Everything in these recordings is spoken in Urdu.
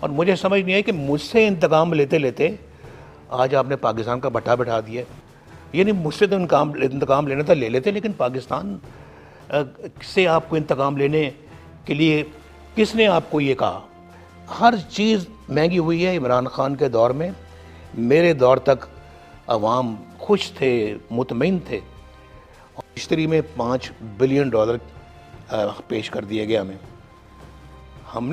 اور مجھے سمجھ نہیں آئی کہ مجھ سے انتقام لیتے لیتے آج آپ نے پاکستان کا بٹھا بٹھا دیا. یعنی مجھ سے تو انتقام لینا تھا لے لیتے, لیکن پاکستان سے آپ کو انتقام لینے کے لیے کس نے آپ کو یہ کہا؟ ہر چیز مہنگی ہوئی ہے. عمران خان کے دور میں میرے دور تک عوام خوش تھے, مطمئن تھے. اور مشتری میں $5 بلین پیش کر دیے گئے ہمیں. ہم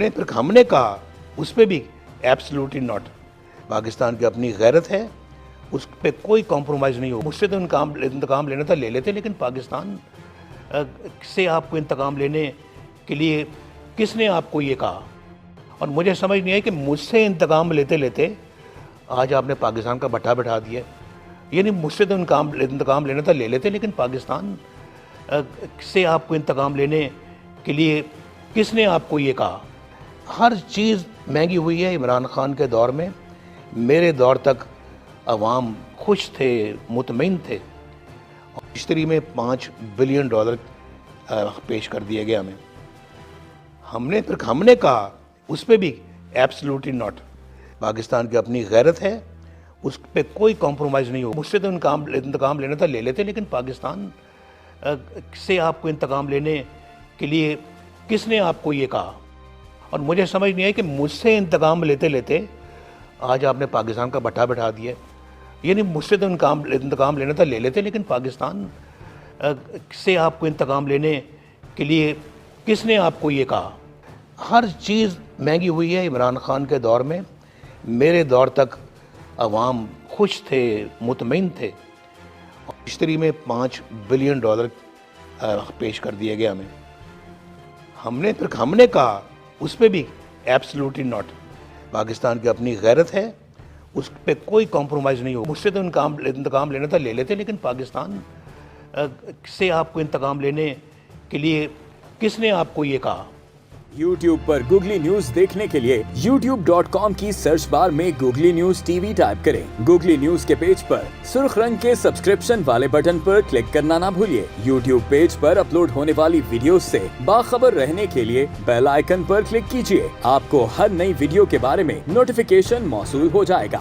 نے کہا اس پہ بھی ایبسلوٹلی ناٹ. پاکستان کی اپنی غیرت ہے, اس پہ کوئی کمپرومائز نہیں ہو. مجھ سے تو انتقام لینا تھا لے لیتے, لیکن پاکستان سے آپ کو انتقام لینے کے لیے کس نے آپ کو یہ کہا؟ اور مجھے سمجھ نہیں آئی کہ مجھ سے انتقام لیتے لیتے آج آپ نے پاکستان کا بٹھا بٹھا دیا. یعنی مجھ سے تو انتقام لینا تھا لے لیتے, لیکن پاکستان سے آپ کو انتقام لینے کے لیے کس نے آپ کو یہ کہا؟ ہر چیز مہنگی ہوئی ہے. عمران خان کے دور میں میرے دور تک عوام خوش تھے, مطمئن تھے. اور مشتری میں $5 بلین پیش کر دیے گئے ہمیں. ہم نے کہا اس پہ بھی ایبسلوٹلی ناٹ. پاکستان کی اپنی غیرت ہے, اس پہ کوئی کمپرومائز نہیں ہو. مجھ سے تو انتقام لینا تھا لے لیتے, لیکن پاکستان سے آپ کو انتقام لینے کے لیے کس نے آپ کو یہ کہا؟ اور مجھے سمجھ نہیں آئی کہ مجھ سے انتقام لیتے لیتے آج آپ نے پاکستان کا بٹھا بٹھا دیا. یعنی مجھ سے تو انتقام لینا تھا لے لیتے, لیکن پاکستان سے آپ کو انتقام لینے کے لیے کس نے آپ کو یہ کہا؟ ہر چیز مہنگی ہوئی ہے. عمران خان کے دور میں میرے دور تک عوام خوش تھے, مطمئن تھے. اور مشتری میں $5 بلین پیش کر دیے گئے ہمیں. ہم نے کہا اس پہ بھی ایبسلوٹلی ناٹ. پاکستان کی اپنی غیرت ہے, اس پہ کوئی کمپرومائز نہیں ہو. مجھ سے تو انتقام لینا تھا لے لیتے, لیکن پاکستان سے آپ کو انتقام لینے کے لیے کس نے آپ کو یہ کہا؟ YouTube پر گوگلی نیوز دیکھنے کے لیے youtube.com کی سرچ بار میں googly news T V type کریں. گوگلی نیوز کے پیج پر سرخ رنگ کے سبسکرپشن والے بٹن پر کلک کرنا نہ بھولیے. YouTube پیج پر اپلوڈ ہونے والی ویڈیوز سے باخبر رہنے کے لیے بیل آئیکن پر کلک کیجیے. آپ کو ہر نئی ویڈیو کے بارے میں نوٹیفیکیشن موصول ہو جائے گا.